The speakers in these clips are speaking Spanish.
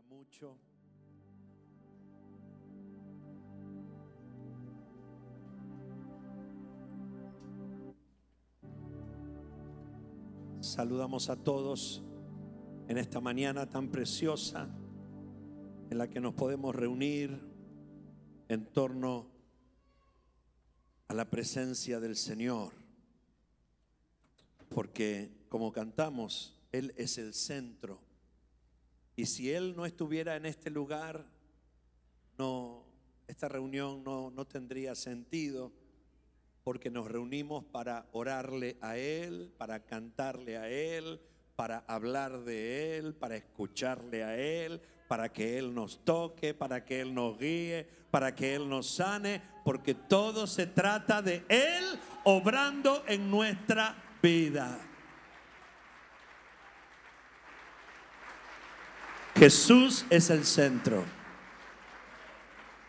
Mucho. Saludamos a todos en esta mañana tan preciosa en la que nos podemos reunir en torno a la presencia del Señor, porque como cantamos, Él es el centro. Y si Él no estuviera en este lugar, esta reunión no tendría sentido, porque nos reunimos para orarle a Él, para cantarle a Él, para hablar de Él, para escucharle a Él, para que Él nos toque, para que Él nos guíe, para que Él nos sane, porque todo se trata de Él obrando en nuestra vida. Jesús es el centro,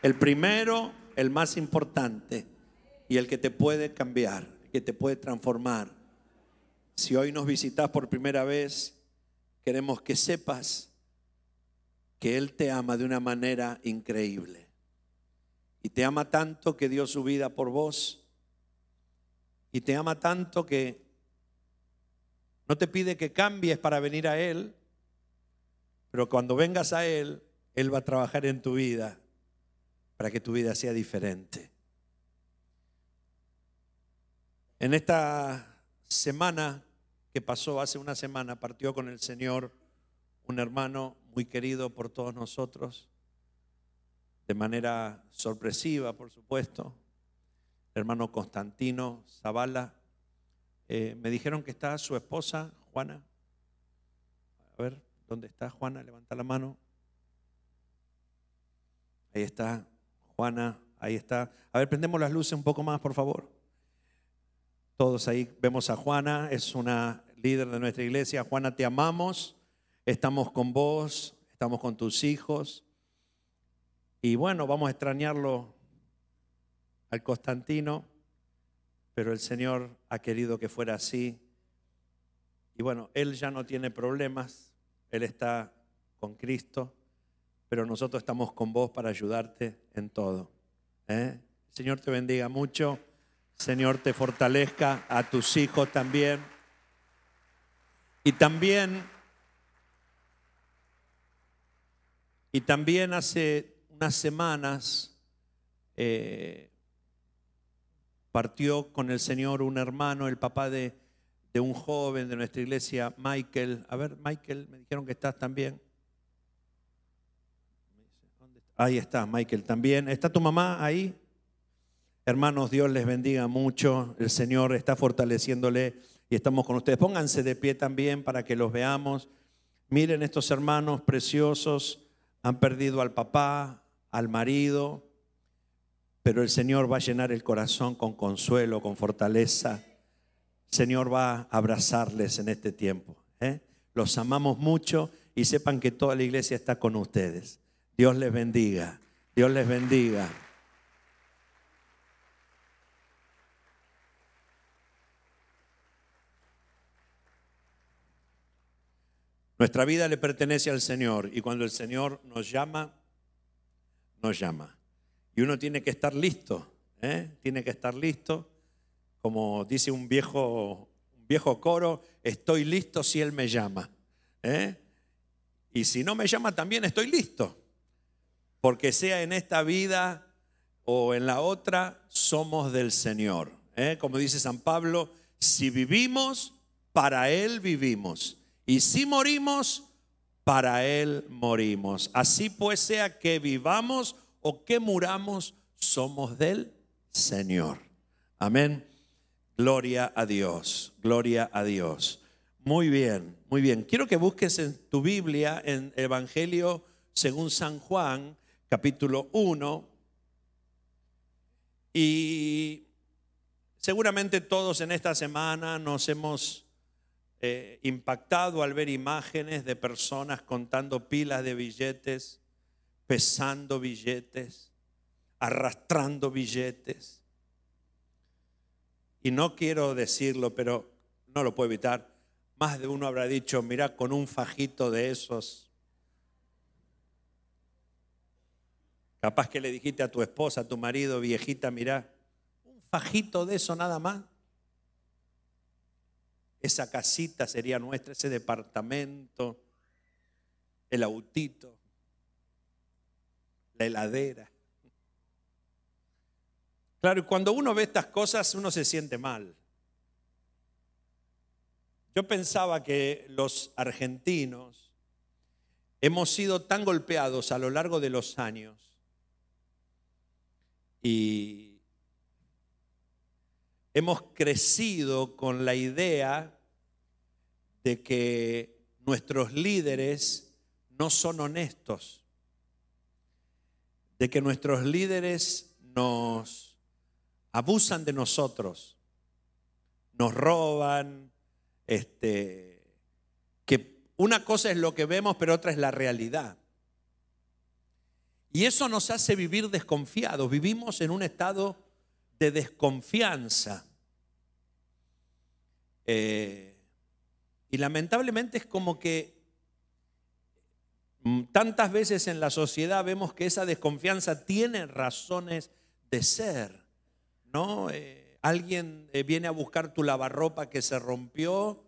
el primero, el más importante y el que te puede cambiar, que te puede transformar. Si hoy nos visitas por primera vez, queremos que sepas que Él te ama de una manera increíble y te ama tanto que dio su vida por vos y te ama tanto que no te pide que cambies para venir a Él. Pero cuando vengas a Él, Él va a trabajar en tu vida para que tu vida sea diferente. En esta semana que pasó, hace una semana, partió con el Señor un hermano muy querido por todos nosotros, de manera sorpresiva, por supuesto, el hermano Constantino Zavala. Me dijeron que está su esposa, Juana. A ver. ¿Dónde está Juana? Levanta la mano. Ahí está Juana, ahí está. A ver, prendemos las luces un poco más, por favor. Todos ahí vemos a Juana, es una líder de nuestra iglesia. Juana, te amamos, estamos con vos, estamos con tus hijos. Y bueno, vamos a extrañarlo al Constantino, pero el Señor ha querido que fuera así. Y bueno, él ya no tiene problemas. Él está con Cristo, pero nosotros estamos con vos para ayudarte en todo. El Señor te bendiga mucho, Señor te fortalezca, a tus hijos también. Y también hace unas semanas partió con el Señor un hermano, el papá de un joven de nuestra iglesia, Michael. A ver, Michael, me dijeron que estás también. Ahí está, Michael también. ¿Está tu mamá ahí? Hermanos, Dios les bendiga mucho. El Señor está fortaleciéndole y estamos con ustedes. Pónganse de pie también para que los veamos. Miren, estos hermanos preciosos han perdido al papá, al marido, pero el Señor va a llenar el corazón con consuelo, con fortaleza. Señor va a abrazarles en este tiempo. Los amamos mucho y sepan que toda la iglesia está con ustedes. Dios les bendiga. Dios les bendiga. Nuestra vida le pertenece al Señor y cuando el Señor nos llama, nos llama. Y uno tiene que estar listo. Tiene que estar listo. Como dice un viejo coro, estoy listo si Él me llama. Y si no me llama también estoy listo. Porque sea en esta vida o en la otra, somos del Señor. Como dice San Pablo, si vivimos, para Él vivimos. Y si morimos, para Él morimos. Así pues, sea que vivamos o que muramos, somos del Señor. Amén. Gloria a Dios, gloria a Dios. Muy bien, muy bien. Quiero que busques en tu Biblia, en Evangelio según San Juan, capítulo 1. Y seguramente todos en esta semana nos hemos impactado al ver imágenes de personas contando pilas de billetes, pesando billetes, arrastrando billetes. Y no quiero decirlo, pero no lo puedo evitar. Más de uno habrá dicho, mira, con un fajito de esos Capaz que le dijiste a tu esposa, a tu marido, viejita, mirá, un fajito de eso nada más. Esa casita sería nuestra, ese departamento, el autito, la heladera. Claro, y cuando uno ve estas cosas, uno se siente mal. Yo pensaba que los argentinos hemos sido tan golpeados a lo largo de los años y hemos crecido con la idea de que nuestros líderes no son honestos, de que nuestros líderes nos abusan de nosotros, nos roban, que una cosa es lo que vemos, pero otra es la realidad. Y eso nos hace vivir desconfiados. Vivimos en un estado de desconfianza. Y lamentablemente es como que tantas veces en la sociedad vemos que esa desconfianza tiene razones de ser, ¿no? Alguien viene a buscar tu lavarropa que se rompió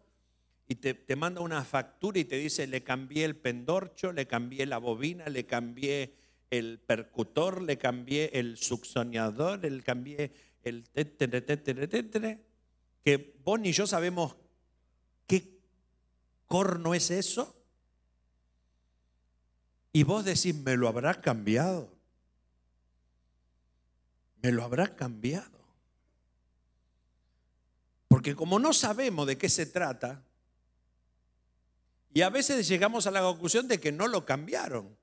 y te manda una factura y te dice: le cambié el pendorcho, le cambié la bobina, le cambié el percutor, le cambié el succionador, le cambié el que vos ni yo sabemos qué corno es eso. Y vos decís: ¿me lo habrá cambiado? ¿Me lo habrá cambiado? Porque como no sabemos de qué se trata, y a veces llegamos a la conclusión de que no lo cambiaron,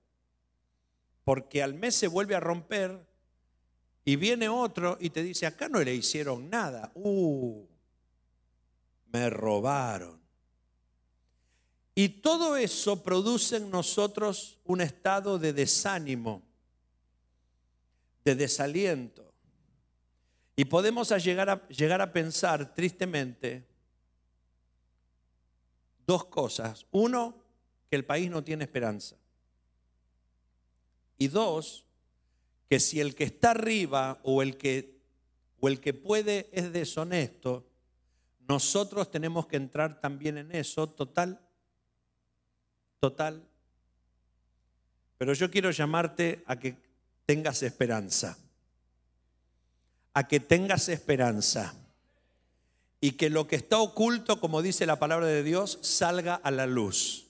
porque al mes se vuelve a romper y viene otro y te dice: acá no le hicieron nada. Me robaron. Y todo eso produce en nosotros un estado de desánimo, de desaliento. Y podemos llegar a pensar tristemente dos cosas. Uno, que el país no tiene esperanza. Y dos, que si el que está arriba o el que puede es deshonesto, nosotros tenemos que entrar también en eso. Total. Pero yo quiero llamarte a que tengas esperanza. A que tengas esperanza. Y que lo que está oculto, como dice la palabra de Dios, salga a la luz.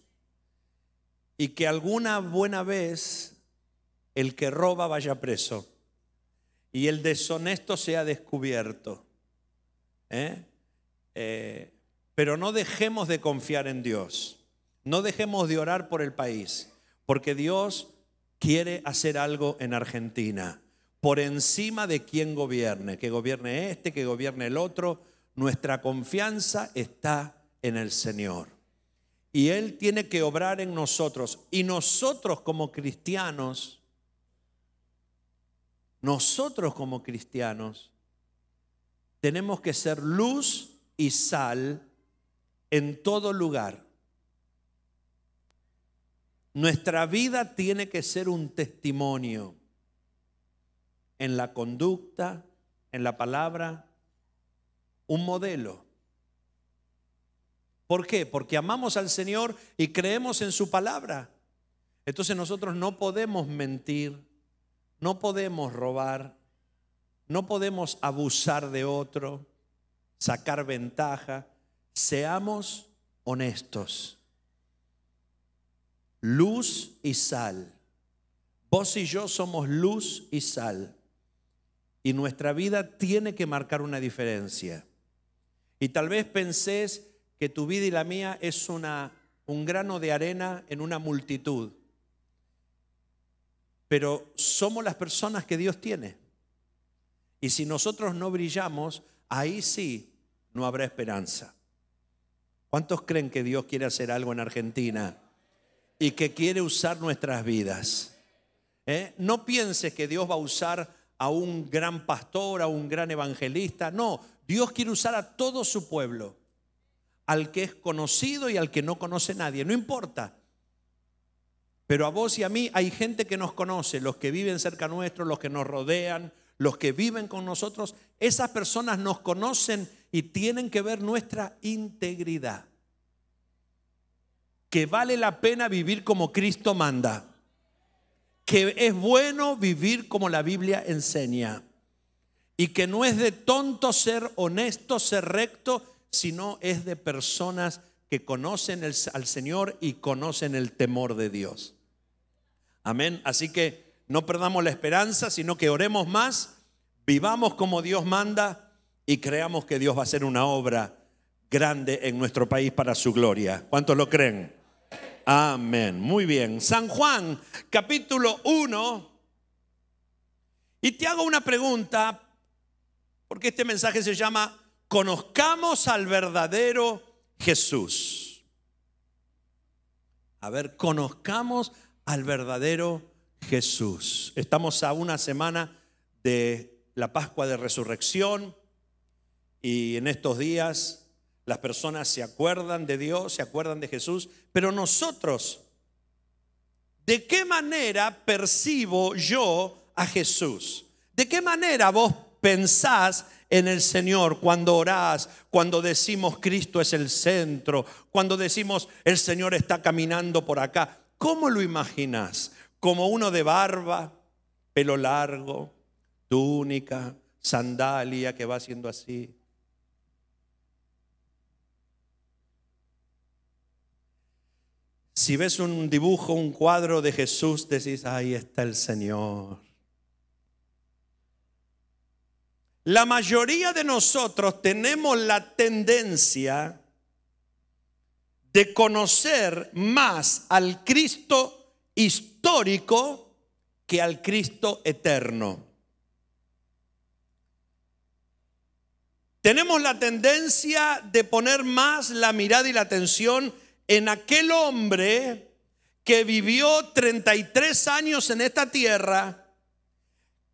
Y que alguna buena vez el que roba vaya preso. Y el deshonesto sea descubierto. Pero no dejemos de confiar en Dios. No dejemos de orar por el país. Porque Dios quiere hacer algo en Argentina. Por encima de quien gobierne. Que gobierne este, que gobierne el otro. Nuestra confianza está en el Señor. Y Él tiene que obrar en nosotros. Y nosotros como cristianos, tenemos que ser luz y sal en todo lugar. Nuestra vida tiene que ser un testimonio en la conducta, en la palabra, un modelo. ¿Por qué? Porque amamos al Señor y creemos en su palabra. Entonces nosotros no podemos mentir, no podemos robar, no podemos abusar de otro, sacar ventaja. Seamos honestos. Luz y sal. Vos y yo somos luz y sal. Y nuestra vida tiene que marcar una diferencia. Y tal vez pensés que tu vida y la mía es un grano de arena en una multitud. Pero somos las personas que Dios tiene. Y si nosotros no brillamos, ahí sí no habrá esperanza. ¿Cuántos creen que Dios quiere hacer algo en Argentina y que quiere usar nuestras vidas? No pienses que Dios va a usar a un gran pastor, a un gran evangelista. No, Dios quiere usar a todo su pueblo, al que es conocido y al que no conoce nadie, no importa. Pero a vos y a mí hay gente que nos conoce, los que viven cerca nuestro, los que nos rodean, los que viven con nosotros. Esas personas nos conocen y tienen que ver nuestra integridad. Que vale la pena vivir como Cristo manda. Que es bueno vivir como la Biblia enseña. Y que no es de tonto ser honesto, ser recto, sino es de personas que conocen al Señor y conocen el temor de Dios. Amén. Así que no perdamos la esperanza, sino que oremos más, vivamos como Dios manda y creamos que Dios va a hacer una obra grande en nuestro país para su gloria. ¿Cuántos lo creen? Amén. Muy bien. San Juan, capítulo 1. Y te hago una pregunta, porque este mensaje se llama Conozcamos al verdadero Jesús. A ver, conozcamos al verdadero Jesús. Estamos a una semana de la Pascua de Resurrección y en estos días las personas se acuerdan de Dios, se acuerdan de Jesús, pero nosotros, ¿de qué manera percibo yo a Jesús? ¿De qué manera vos pensás en el Señor cuando orás, cuando decimos Cristo es el centro, cuando decimos el Señor está caminando por acá? ¿Cómo lo imaginás? ¿Como uno de barba, pelo largo, túnica, sandalia que va haciendo así? Si ves un dibujo, un cuadro de Jesús, decís, ahí está el Señor. La mayoría de nosotros tenemos la tendencia de conocer más al Cristo histórico que al Cristo eterno. Tenemos la tendencia de poner más la mirada y la atención en aquel hombre que vivió 33 años en esta tierra,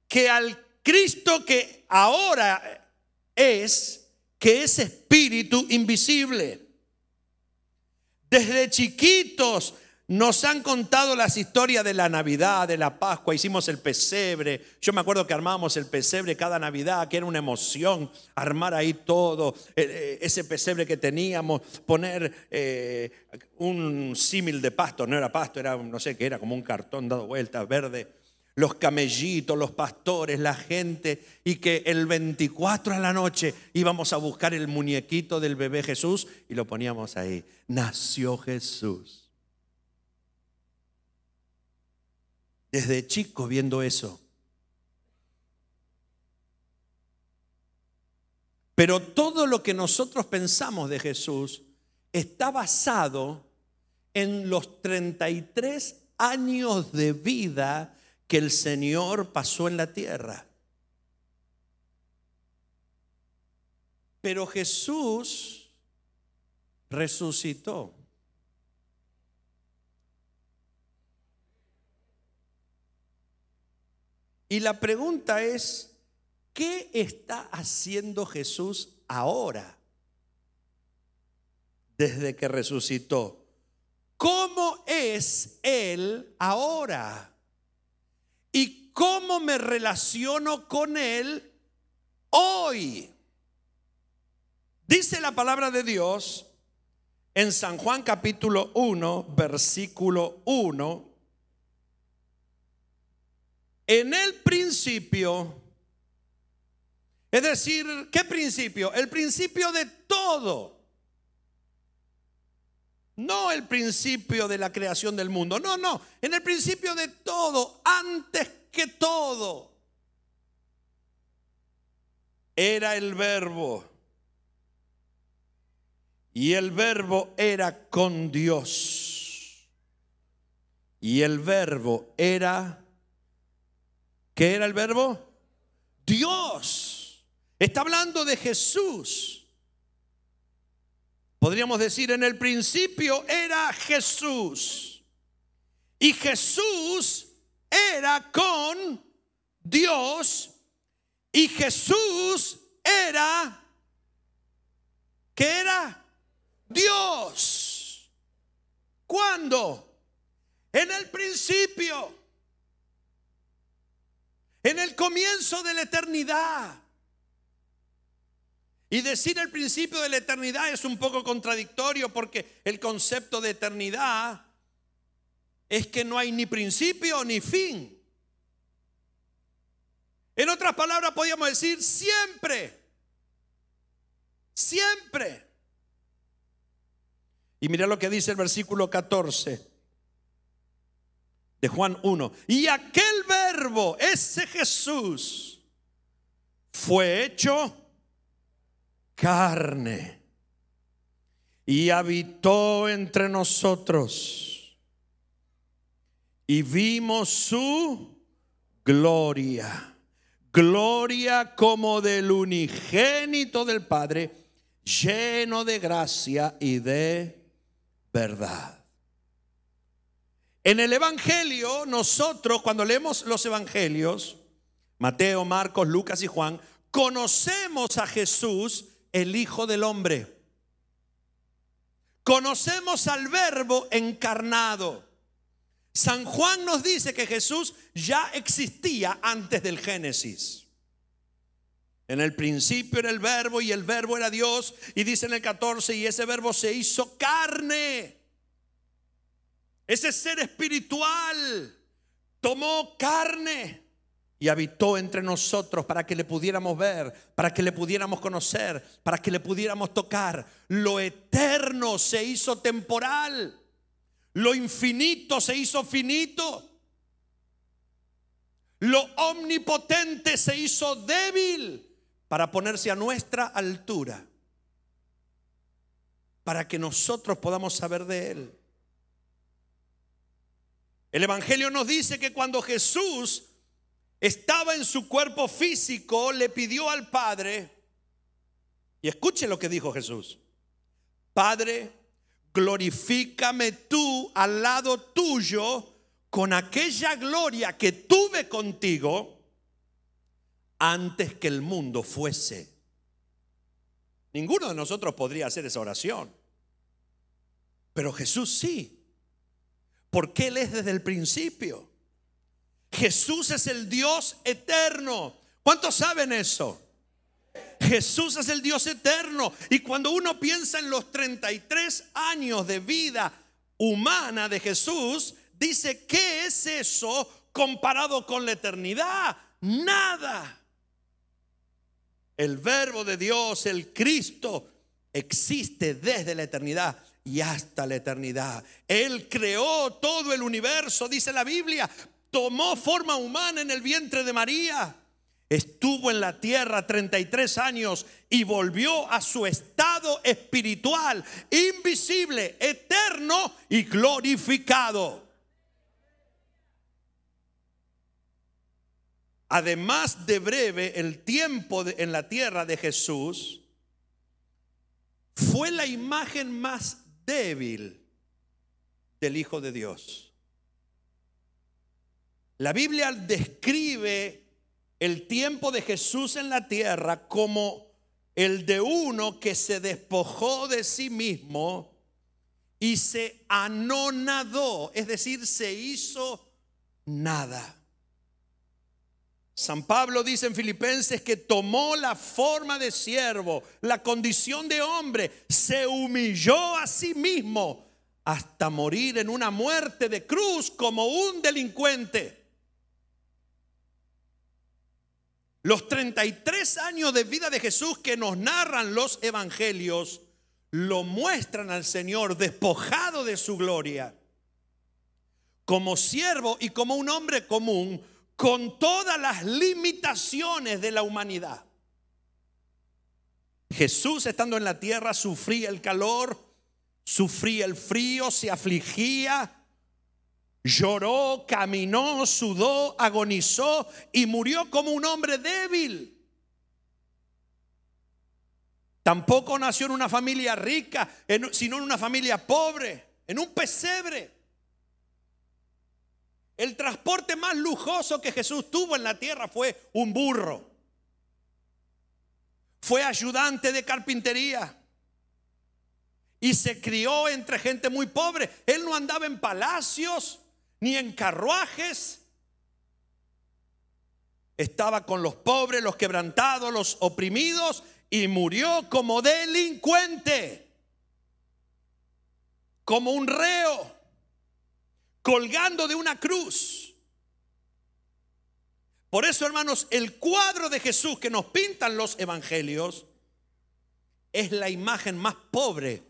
que al Cristo que ahora es, que es espíritu invisible. Desde chiquitos nos han contado las historias de la Navidad, de la Pascua. Hicimos el pesebre. Yo me acuerdo que armábamos el pesebre cada Navidad, que era una emoción armar ahí todo, ese pesebre que teníamos, poner un símil de pasto. No era pasto, era no sé qué, era como un cartón dado vuelta, verde. Los camellitos, los pastores, la gente, y que el 24 a la noche íbamos a buscar el muñequito del bebé Jesús y lo poníamos ahí. Nació Jesús. Desde chico viendo eso. Pero todo lo que nosotros pensamos de Jesús está basado en los 33 años de vida que el Señor pasó en la tierra. Pero Jesús resucitó. Y la pregunta es, ¿qué está haciendo Jesús ahora? Desde que resucitó. ¿Cómo es Él ahora? ¿Y cómo me relaciono con Él hoy? Dice la palabra de Dios en San Juan capítulo 1, versículo 1. En el principio, es decir, ¿qué principio? El principio de todo. No el principio de la creación del mundo, no, en el principio de todo, antes que todo, era el Verbo. Y el Verbo era con Dios. Y el Verbo era, ¿qué era el Verbo? Dios. Está hablando de Jesús. Podríamos decir, en el principio era Jesús. Y Jesús era con Dios. Y Jesús era, ¿qué era? Dios. ¿Cuándo? En el principio, en el comienzo de la eternidad. Y decir el principio de la eternidad es un poco contradictorio, porque el concepto de eternidad es que no hay ni principio ni fin. En otras palabras, podríamos decir siempre. Siempre. Y mira lo que dice el versículo 14 de Juan 1. Y aquel verbo, ese Jesús, fue hecho carne y habitó entre nosotros, y vimos su gloria, gloria como del unigénito del Padre, lleno de gracia y de verdad. En el Evangelio, nosotros cuando leemos los Evangelios, Mateo, Marcos, Lucas y Juan, conocemos a Jesús, el Hijo del Hombre. Conocemos al Verbo encarnado. San Juan nos dice que Jesús ya existía antes del Génesis. En el principio era el Verbo y el Verbo era Dios. Y dice en el 14, y ese Verbo se hizo carne. Ese ser espiritual tomó carne y habitó entre nosotros para que le pudiéramos ver, para que le pudiéramos conocer, para que le pudiéramos tocar. Lo eterno se hizo temporal, lo infinito se hizo finito, lo omnipotente se hizo débil para ponerse a nuestra altura, para que nosotros podamos saber de Él. El Evangelio nos dice que cuando Jesús estaba en su cuerpo físico, le pidió al Padre, y escuche lo que dijo Jesús: Padre, glorifícame tú al lado tuyo con aquella gloria que tuve contigo antes que el mundo fuese. Ninguno de nosotros podría hacer esa oración, pero Jesús sí, porque Él es desde el principio. Jesús es el Dios eterno. ¿Cuántos saben eso? Jesús es el Dios eterno. Y cuando uno piensa en los 33 años de vida humana de Jesús, dice, ¿qué es eso comparado con la eternidad? Nada. El Verbo de Dios, el Cristo, existe desde la eternidad y hasta la eternidad. Él creó todo el universo, dice la Biblia. Tomó forma humana en el vientre de María. Estuvo en la tierra 33 años y volvió a su estado espiritual, invisible, eterno y glorificado. Además de breve, el tiempo en la tierra de Jesús fue la imagen más débil del Hijo de Dios. La Biblia describe el tiempo de Jesús en la tierra como el de uno que se despojó de sí mismo y se anonadó, es decir, se hizo nada. San Pablo dice en Filipenses que tomó la forma de siervo, la condición de hombre, se humilló a sí mismo hasta morir en una muerte de cruz como un delincuente. Los 33 años de vida de Jesús que nos narran los evangelios lo muestran al Señor despojado de su gloria, como siervo y como un hombre común, con todas las limitaciones de la humanidad. Jesús, estando en la tierra, sufría el calor, sufría el frío, se afligía, lloró, caminó, sudó, agonizó y murió como un hombre débil. Tampoco nació en una familia rica, sino en una familia pobre, en un pesebre. El transporte más lujoso que Jesús tuvo en la tierra fue un burro. Fue ayudante de carpintería y se crió entre gente muy pobre. Él no andaba en palacios ni en carruajes. Estaba con los pobres, los quebrantados, los oprimidos, y murió como delincuente, como un reo, colgando de una cruz. Por eso, hermanos, el cuadro de Jesús que nos pintan los evangelios es la imagen más pobre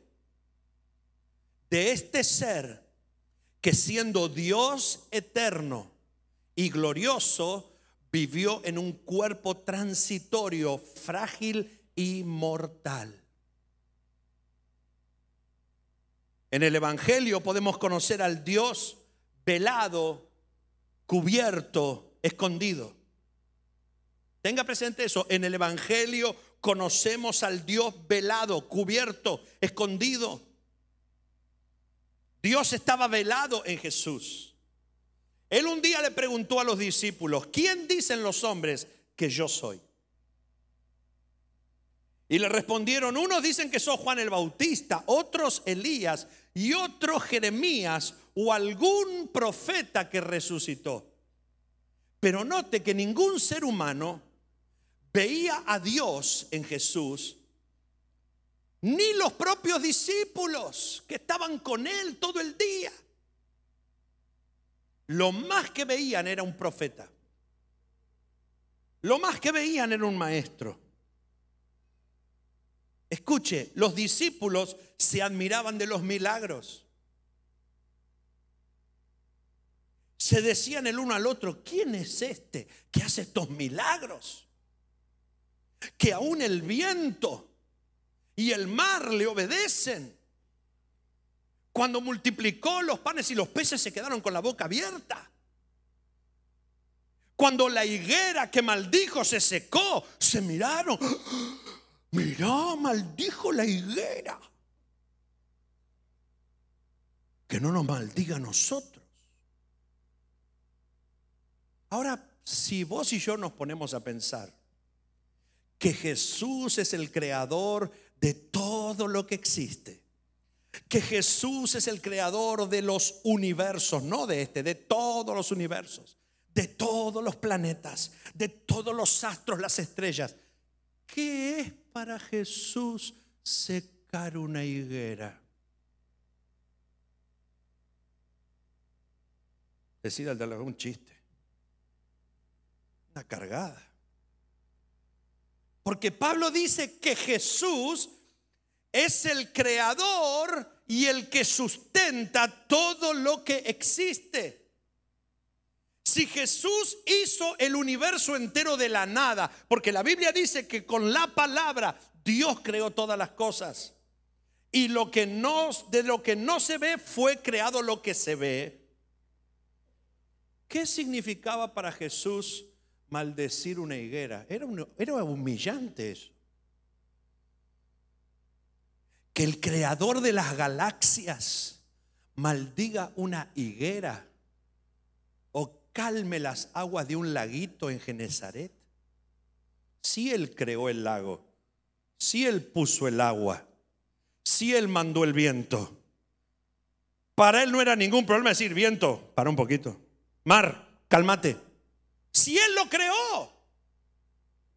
de este ser que, siendo Dios eterno y glorioso, vivió en un cuerpo transitorio, frágil y mortal. En el evangelio podemos conocer al Dios velado, cubierto, escondido. Tenga presente eso. En el evangelio conocemos al Dios velado, cubierto, escondido. Dios estaba velado en Jesús. Él un día le preguntó a los discípulos: ¿quién dicen los hombres que yo soy? Y le respondieron: unos dicen que sos Juan el Bautista, otros Elías, y otros Jeremías o algún profeta que resucitó. Pero note que ningún ser humano veía a Dios en Jesús, ni los propios discípulos que estaban con él todo el día. Lo más que veían era un profeta. Lo más que veían era un maestro. Escuche, los discípulos se admiraban de los milagros. Se decían el uno al otro: ¿quién es este que hace estos milagros? Que aún el viento y el mar le obedecen. Cuando multiplicó los panes y los peces, se quedaron con la boca abierta. Cuando la higuera que maldijo se secó, se miraron: mirá, maldijo la higuera. Que no nos maldiga a nosotros. Ahora, si vos y yo nos ponemos a pensar que Jesús es el creador de todo lo que existe, que Jesús es el creador de los universos, no de este, de todos los universos, de todos los planetas, de todos los astros, las estrellas, ¿qué es para Jesús secar una higuera? Decir al de un chiste, una cargada. Porque Pablo dice que Jesús es el creador y el que sustenta todo lo que existe. Si Jesús hizo el universo entero de la nada, porque la Biblia dice que con la palabra Dios creó todas las cosas, y de lo que no se ve fue creado lo que se ve. ¿Qué significaba para Jesús maldecir una higuera? Era humillante eso. Que el creador de las galaxias maldiga una higuera o calme las aguas de un laguito en Genesaret. Si él creó el lago, si él puso el agua, si él mandó el viento, para él no era ningún problema decir: viento, para un poquito, mar, cálmate. Si él lo creó,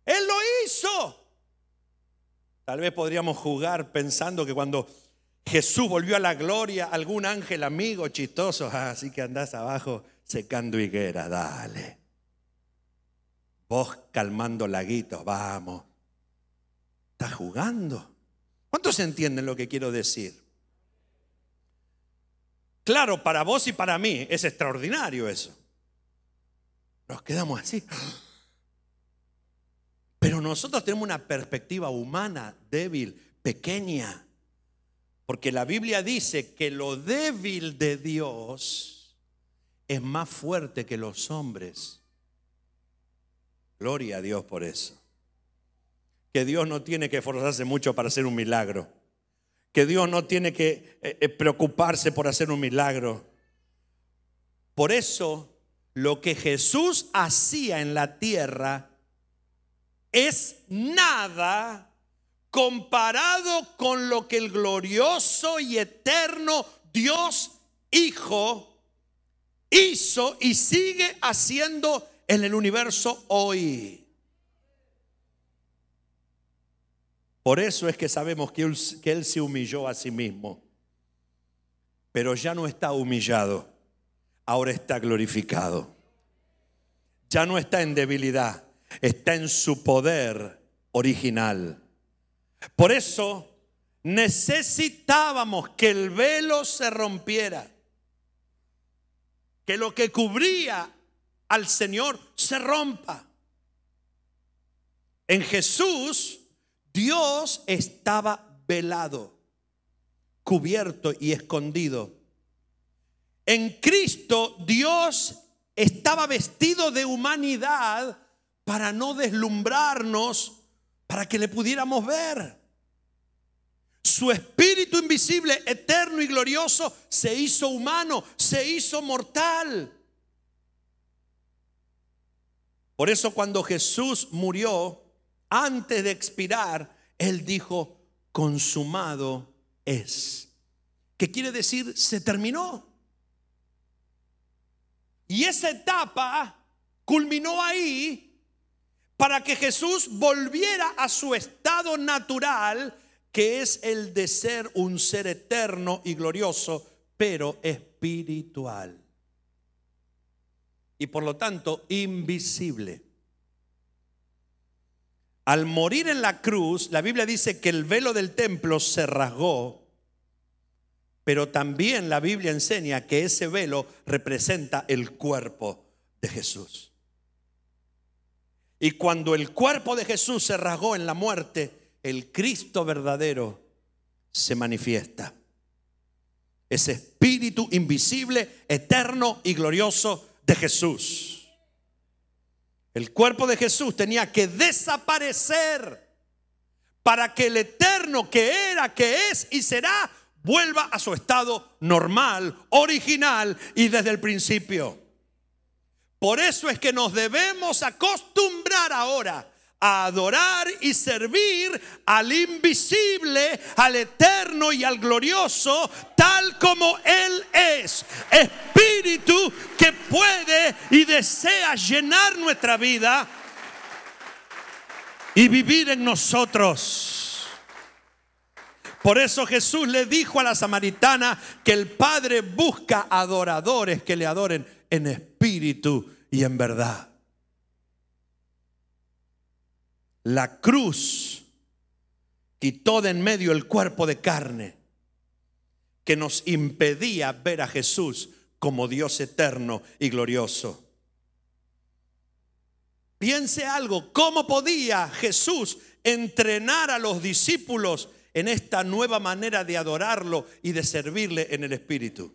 él lo hizo. Tal vez podríamos jugar pensando que cuando Jesús volvió a la gloria, algún ángel amigo chistoso: así que andás abajo secando higuera, dale. Vos calmando laguitos, vamos. Estás jugando. ¿Cuántos entienden lo que quiero decir? Claro, para vos y para mí es extraordinario eso. Nos quedamos así. Pero nosotros tenemos una perspectiva humana, débil, pequeña. Porque la Biblia dice que lo débil de Dios es más fuerte que los hombres. Gloria a Dios por eso. Que Dios no tiene que esforzarse mucho para hacer un milagro. Que Dios no tiene que preocuparse por hacer un milagro. Por eso, lo que Jesús hacía en la tierra es nada comparado con lo que el glorioso y eterno Dios Hijo hizo y sigue haciendo en el universo hoy. Por eso es que sabemos que Él se humilló a sí mismo. Pero ya no está humillado, ahora está glorificado. Ya no está en debilidad, está en su poder original. Por eso necesitábamos que el velo se rompiera, que lo que cubría al Señor se rompa. En Jesús, Dios estaba velado, cubierto y escondido. En Cristo, Dios estaba vestido de humanidad para no deslumbrarnos, para que le pudiéramos ver. Su espíritu invisible, eterno y glorioso, se hizo humano, se hizo mortal. Por eso cuando Jesús murió, antes de expirar, Él dijo, consumado es. ¿Qué quiere decir? Se terminó. Y esa etapa culminó ahí para que Jesús volviera a su estado natural, que es el de ser un ser eterno y glorioso, pero espiritual. Y por lo tanto, invisible. Al morir en la cruz, la Biblia dice que el velo del templo se rasgó. Pero también la Biblia enseña que ese velo representa el cuerpo de Jesús. Y cuando el cuerpo de Jesús se rasgó en la muerte, el Cristo verdadero se manifiesta. Ese espíritu invisible, eterno y glorioso de Jesús. El cuerpo de Jesús tenía que desaparecer para que el eterno que era, que es y será vuelva a su estado normal, original y desde el principio. Por eso es que nos debemos acostumbrar ahora a adorar y servir al invisible, al eterno y al glorioso, tal como Él es. Espíritu que puede y desea llenar nuestra vida y vivir en nosotros. Por eso Jesús le dijo a la samaritana que el Padre busca adoradores que le adoren en espíritu y en verdad. La cruz quitó de en medio el cuerpo de carne que nos impedía ver a Jesús como Dios eterno y glorioso. Piense algo, ¿cómo podía Jesús entrenar a los discípulos en esta nueva manera de adorarlo y de servirle en el espíritu?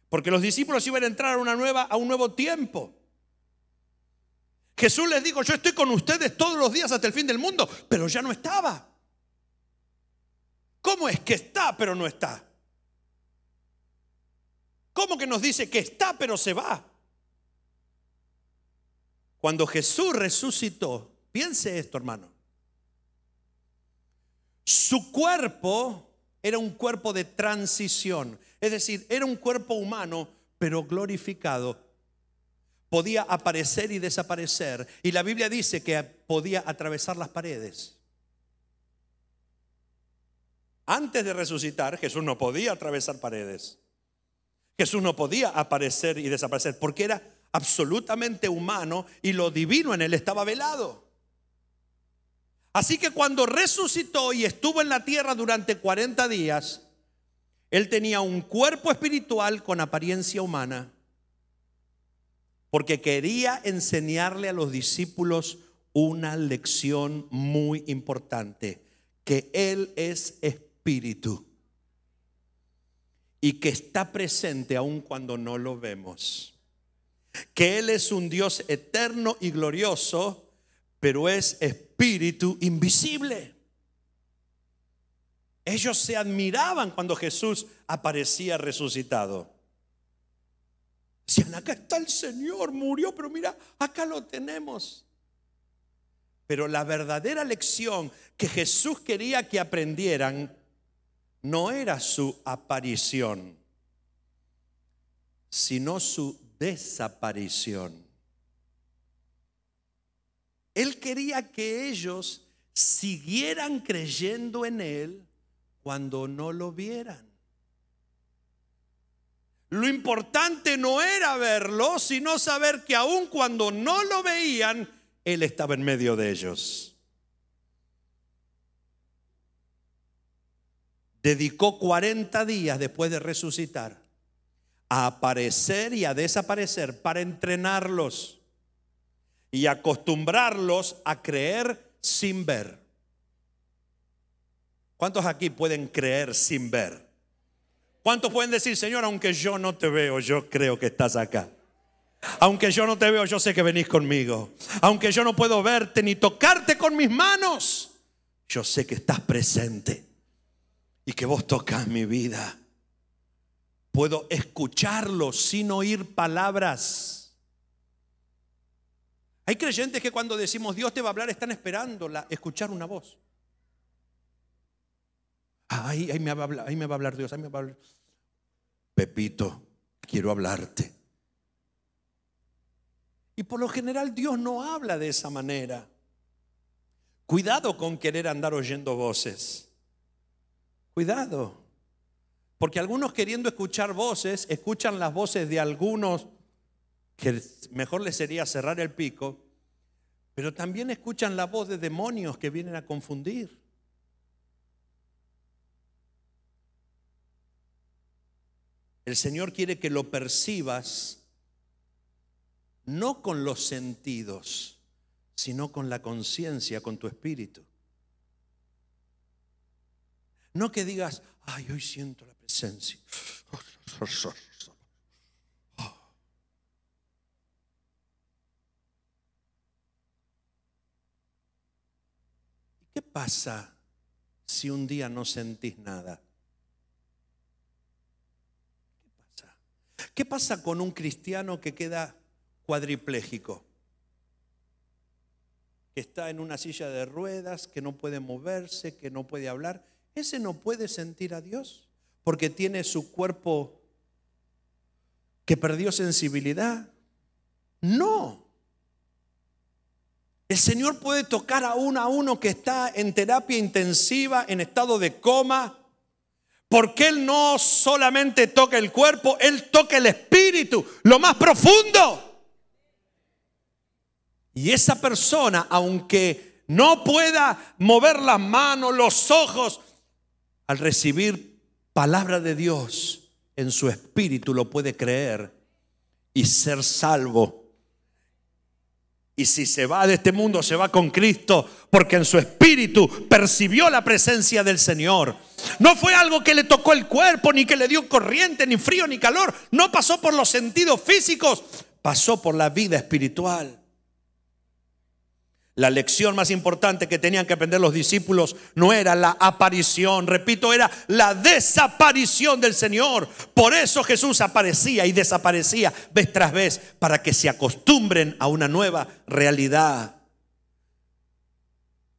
Porque los discípulos iban a entrar a un nuevo tiempo. Jesús les dijo, yo estoy con ustedes todos los días hasta el fin del mundo, pero ya no estaba. ¿Cómo es que está pero no está? ¿Cómo que nos dice que está pero se va? Cuando Jesús resucitó, piense esto, hermano. Su cuerpo era un cuerpo de transición, es decir, era un cuerpo humano pero glorificado. Podía aparecer y desaparecer, y la Biblia dice que podía atravesar las paredes. Antes de resucitar, Jesús no podía atravesar paredes. Jesús no podía aparecer y desaparecer porque era absolutamente humano y lo divino en él estaba velado. Así que cuando resucitó y estuvo en la tierra durante 40 días, él tenía un cuerpo espiritual con apariencia humana, porque quería enseñarle a los discípulos una lección muy importante, que Él es espíritu y que está presente aun cuando no lo vemos. Que Él es un Dios eterno y glorioso, pero es espíritu invisible. Ellos se admiraban cuando Jesús aparecía resucitado. Decían, acá está el Señor, murió, pero mira, acá lo tenemos. Pero la verdadera lección que Jesús quería que aprendieran no era su aparición, sino su desaparición. Él quería que ellos siguieran creyendo en Él cuando no lo vieran. Lo importante no era verlo, sino saber que aun cuando no lo veían, Él estaba en medio de ellos. Dedicó 40 días después de resucitar a aparecer y a desaparecer para entrenarlos y acostumbrarlos a creer sin ver. ¿Cuántos aquí pueden creer sin ver? ¿Cuántos pueden decir, Señor, aunque yo no te veo, yo creo que estás acá? Aunque yo no te veo, yo sé que venís conmigo. Aunque yo no puedo verte ni tocarte con mis manos, yo sé que estás presente y que vos tocas mi vida. Puedo escucharlo sin oír palabras. Hay creyentes que cuando decimos Dios te va a hablar, están esperando escuchar una voz. Ahí me va a hablar Dios, ahí me va a hablar. Pepito, quiero hablarte. Y por lo general Dios no habla de esa manera. Cuidado con querer andar oyendo voces. Cuidado. Porque algunos, queriendo escuchar voces, escuchan las voces de algunos que mejor les sería cerrar el pico, pero también escuchan la voz de demonios que vienen a confundir. El Señor quiere que lo percibas no con los sentidos, sino con la conciencia, con tu espíritu. No que digas, ay, hoy siento la presencia. ¿Y qué pasa si un día no sentís nada? ¿Qué pasa con un cristiano que queda cuadripléjico? Que está en una silla de ruedas, que no puede moverse, que no puede hablar. ¿Ese no puede sentir a Dios? Porque tiene su cuerpo que perdió sensibilidad. No. El Señor puede tocar a uno que está en terapia intensiva, en estado de coma. Porque Él no solamente toca el cuerpo, Él toca el espíritu, lo más profundo. Y esa persona, aunque no pueda mover las manos, los ojos, al recibir palabra de Dios en su espíritu lo puede creer y ser salvo. Y si se va de este mundo, se va con Cristo, porque en su espíritu percibió la presencia del Señor. No fue algo que le tocó el cuerpo, ni que le dio corriente, ni frío, ni calor. No pasó por los sentidos físicos, pasó por la vida espiritual. La lección más importante que tenían que aprender los discípulos no era la aparición, repito, era la desaparición del Señor. Por eso Jesús aparecía y desaparecía vez tras vez, para que se acostumbren a una nueva realidad.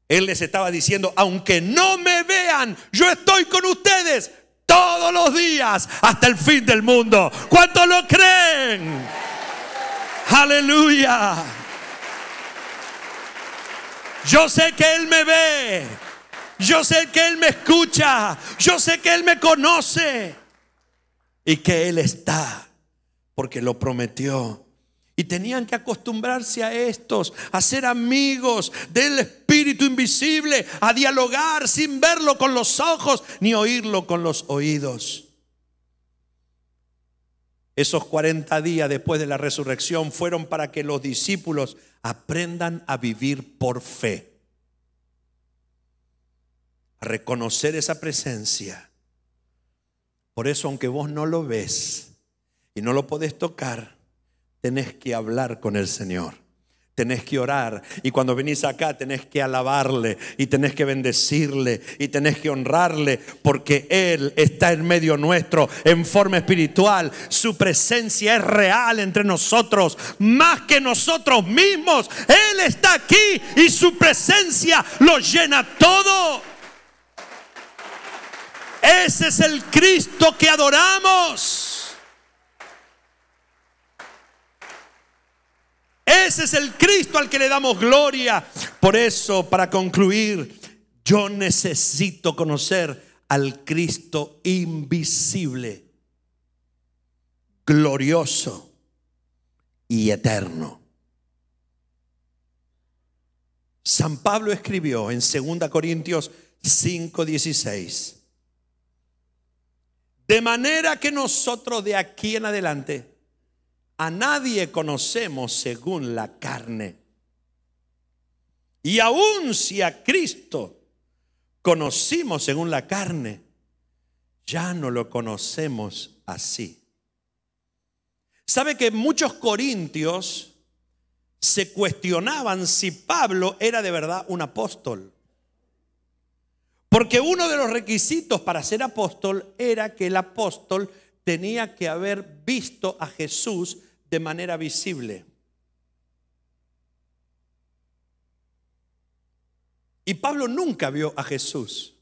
Él les estaba diciendo, aunque no me vean, yo estoy con ustedes todos los días hasta el fin del mundo. ¿Cuántos lo creen? Aleluya. Yo sé que Él me ve, yo sé que Él me escucha, yo sé que Él me conoce y que Él está, porque lo prometió. Y tenían que acostumbrarse a estos, a ser amigos del Espíritu invisible, a dialogar sin verlo con los ojos ni oírlo con los oídos. Esos 40 días después de la resurrección fueron para que los discípulos aprendan a vivir por fe, a reconocer esa presencia. Por eso, aunque vos no lo ves y no lo podés tocar, tenés que hablar con el Señor. Tenés que orar, y cuando venís acá tenés que alabarle y tenés que bendecirle y tenés que honrarle, porque Él está en medio nuestro en forma espiritual. Su presencia es real entre nosotros, más que nosotros mismos. Él está aquí y su presencia lo llena todo. Ese es el Cristo que adoramos. ese es el Cristo al que le damos gloria. Por eso, para concluir, yo necesito conocer al Cristo invisible, glorioso y eterno. San Pablo escribió en 2 Corintios 5:16: de manera que nosotros de aquí en adelante a nadie conocemos según la carne. Y aun si a Cristo conocimos según la carne, ya no lo conocemos así. ¿Sabe que muchos corintios se cuestionaban si Pablo era de verdad un apóstol? Porque uno de los requisitos para ser apóstol era que el apóstol tenía que haber visto a Jesús de manera visible. Y Pablo nunca vio a Jesús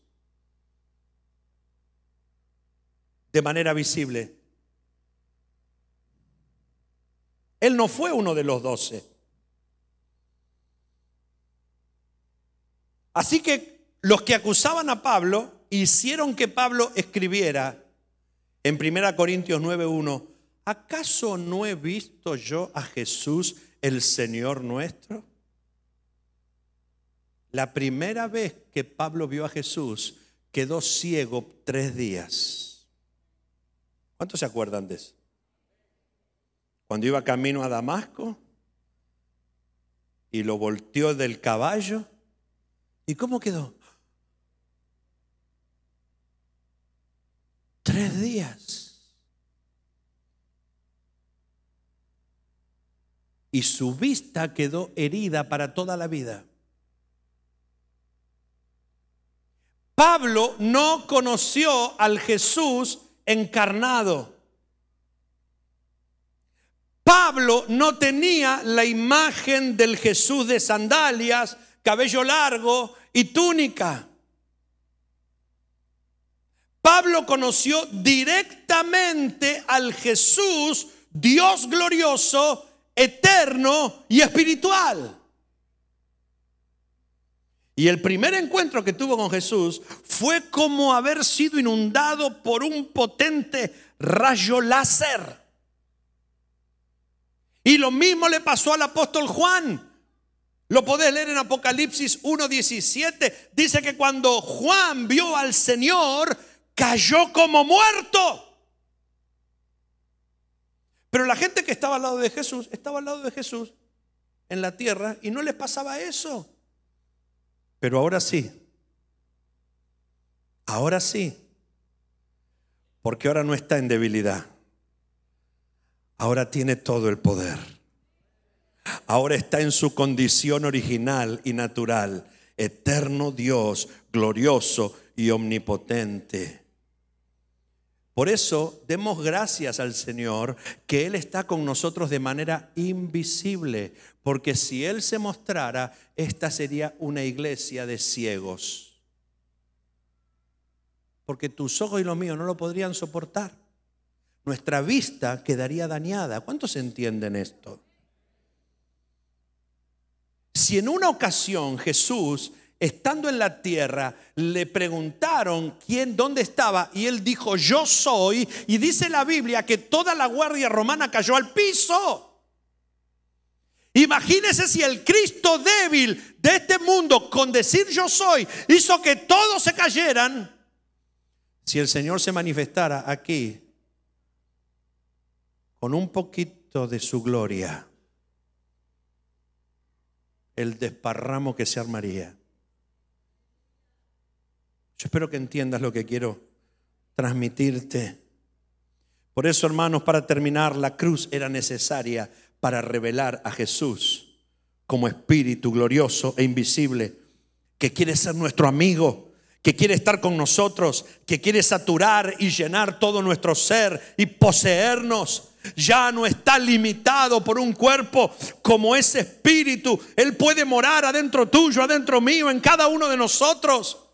de manera visible. Él no fue uno de los 12. Así que los que acusaban a Pablo hicieron que Pablo escribiera en 1 Corintios 9:1: ¿acaso no he visto yo a Jesús, el Señor nuestro? La primera vez que Pablo vio a Jesús, quedó ciego 3 días. ¿Cuántos se acuerdan de eso? Cuando iba camino a Damasco y lo volteó del caballo. ¿Y cómo quedó? 3 días. Y su vista quedó herida para toda la vida. Pablo no conoció al Jesús encarnado. Pablo no tenía la imagen del Jesús de sandalias, cabello largo y túnica. Pablo conoció directamente al Jesús, Dios glorioso, eterno y espiritual. Y el primer encuentro que tuvo con Jesús fue como haber sido inundado por un potente rayo láser. Y lo mismo le pasó al apóstol Juan. Lo podés leer en Apocalipsis 1:17. Dice que cuando Juan vio al Señor, cayó como muerto. Pero la gente que estaba al lado de Jesús, estaba al lado de Jesús en la tierra y no les pasaba eso. Pero ahora sí. Ahora sí. Porque ahora no está en debilidad. Ahora tiene todo el poder. Ahora está en su condición original y natural. Eterno Dios, glorioso y omnipotente. Por eso demos gracias al Señor que Él está con nosotros de manera invisible. Porque si Él se mostrara, esta sería una iglesia de ciegos. Porque tus ojos y los míos no lo podrían soportar. Nuestra vista quedaría dañada. ¿Cuántos entienden esto? Si en una ocasión Jesús, estando en la tierra, le preguntaron dónde estaba, y él dijo: yo soy, y dice la Biblia que toda la guardia romana cayó al piso. Imagínese si el Cristo débil de este mundo, con decir yo soy, hizo que todos se cayeran. Si el Señor se manifestara aquí con un poquito de su gloria, el desparramo que se armaría. Yo espero que entiendas lo que quiero transmitirte. Por eso, hermanos, para terminar, la cruz era necesaria para revelar a Jesús como espíritu glorioso e invisible, que quiere ser nuestro amigo, que quiere estar con nosotros, que quiere saturar y llenar todo nuestro ser y poseernos. Ya no está limitado por un cuerpo como ese espíritu. Él puede morar adentro tuyo, adentro mío, en cada uno de nosotros.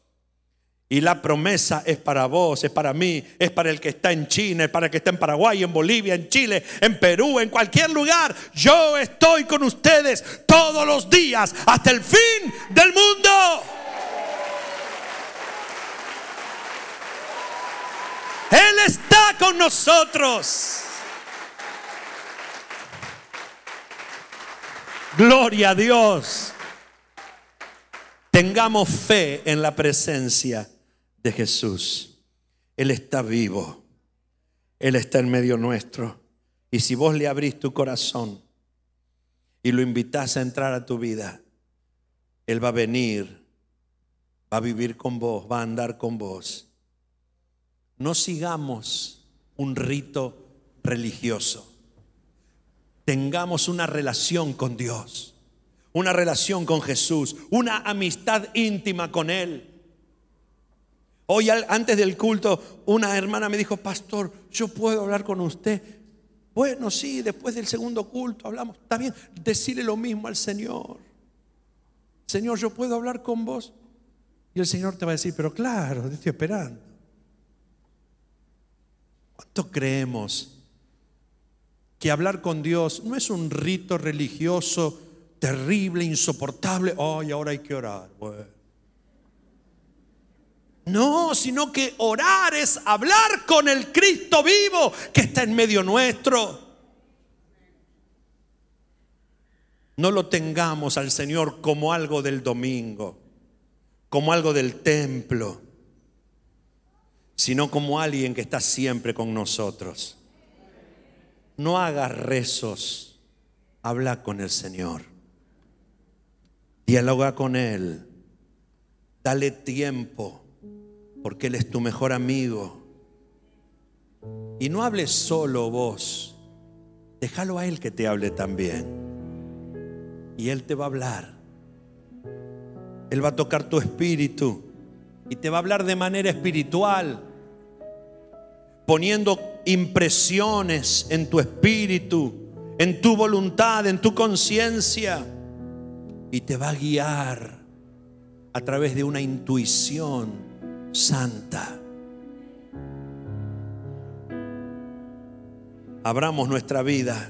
Y la promesa es para vos, es para mí, es para el que está en China, es para el que está en Paraguay, en Bolivia, en Chile, en Perú, en cualquier lugar. Yo estoy con ustedes todos los días hasta el fin del mundo. Él está con nosotros. Gloria a Dios. Tengamos fe en la presencia de Jesús. Él está vivo. Él está en medio nuestro. Y si vos le abrís tu corazón y lo invitás a entrar a tu vida, Él va a venir, va a vivir con vos, va a andar con vos. No sigamos un rito religioso. Tengamos una relación con Dios, una relación con Jesús, una amistad íntima con Él. Hoy antes del culto una hermana me dijo: pastor, ¿yo puedo hablar con usted? Bueno, sí, después del segundo culto hablamos. Está bien, decirle lo mismo al Señor. Señor, ¿yo puedo hablar con vos? Y el Señor te va a decir: pero claro, te estoy esperando. ¿Cuánto creemos que hablar con Dios no es un rito religioso terrible, insoportable? Ay, ahora hay que orar. Bueno. No, sino que orar es hablar con el Cristo vivo que está en medio nuestro. No lo tengamos al Señor como algo del domingo, como algo del templo, sino como alguien que está siempre con nosotros. No hagas rezos, habla con el Señor, dialoga con Él, dale tiempo, porque Él es tu mejor amigo. Y no hables solo vos, déjalo a Él que te hable también. Y Él te va a hablar. Él va a tocar tu espíritu y te va a hablar de manera espiritual, poniendo impresiones en tu espíritu, en tu voluntad, en tu conciencia, y te va a guiar a través de una intuición santa. Abramos nuestra vida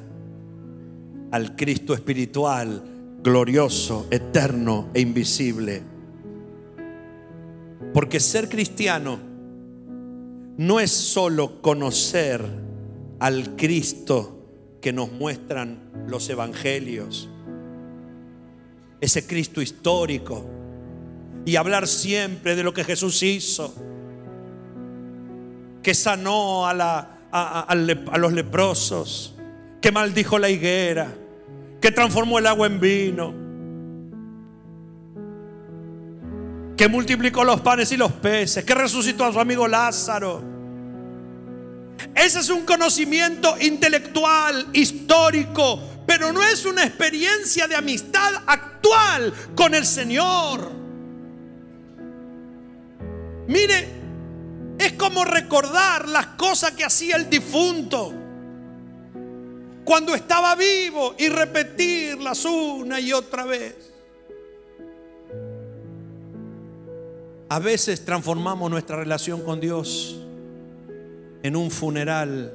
al Cristo espiritual, glorioso, eterno e invisible. Porque ser cristiano no es solo conocer al Cristo que nos muestran los evangelios, ese Cristo histórico, y hablar siempre de lo que Jesús hizo, que sanó a los leprosos, que maldijo la higuera, que transformó el agua en vino, que multiplicó los panes y los peces, que resucitó a su amigo Lázaro. Ese es un conocimiento intelectual, histórico, pero no es una experiencia de amistad actual con el Señor. Mire, es como recordar las cosas que hacía el difunto cuando estaba vivo y repetirlas una y otra vez. A veces transformamos nuestra relación con Dios en un funeral,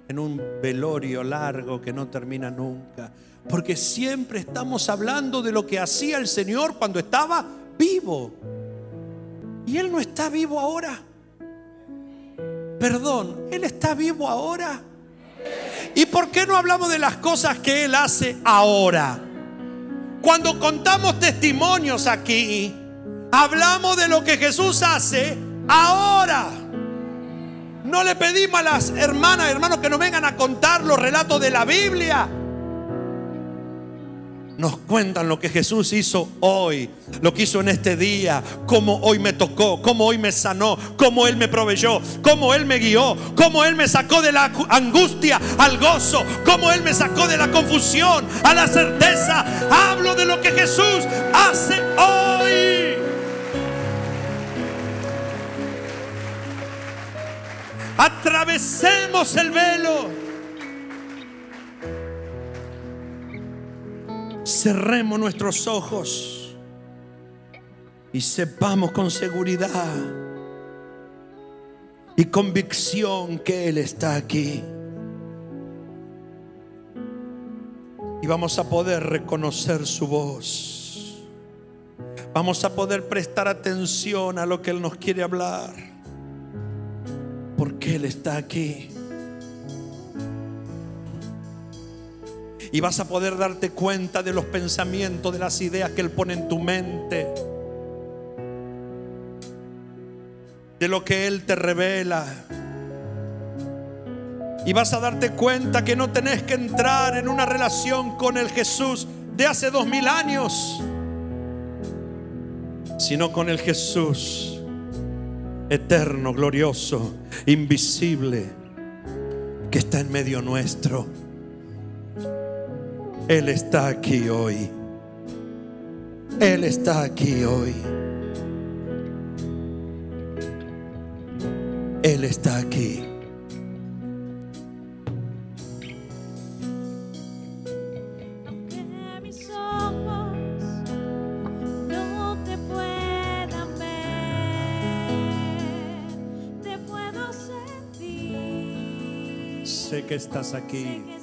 en un velorio largo que no termina nunca, porque siempre estamos hablando de lo que hacía el Señor cuando estaba vivo. Y Él no está vivo ahora. Perdón, Él está vivo ahora. ¿Y por qué no hablamos de las cosas que Él hace ahora? Cuando contamos testimonios aquí, hablamos de lo que Jesús hace ahora. No le pedimos a las hermanas, hermanos, que nos vengan a contar los relatos de la Biblia. Nos cuentan lo que Jesús hizo hoy, lo que hizo en este día, cómo hoy me tocó, cómo hoy me sanó, cómo Él me proveyó, cómo Él me guió, cómo Él me sacó de la angustia al gozo, cómo Él me sacó de la confusión a la certeza. Hablo de lo que Jesús hace hoy. Atravesemos el velo. Cerremos nuestros ojos y sepamos con seguridad y convicción que Él está aquí. Y vamos a poder reconocer su voz. Vamos a poder prestar atención a lo que Él nos quiere hablar, porque Él está aquí. Y vas a poder darte cuenta de los pensamientos, de las ideas que Él pone en tu mente, de lo que Él te revela. Y vas a darte cuenta que no tenés que entrar en una relación con el Jesús de hace 2000 años, sino con el Jesús eterno, glorioso, invisible, que está en medio nuestro. Él está aquí hoy. Él está aquí hoy. Él está aquí. Aunque mis ojos no te puedan ver, te puedo sentir. Sé que estás aquí. Sé que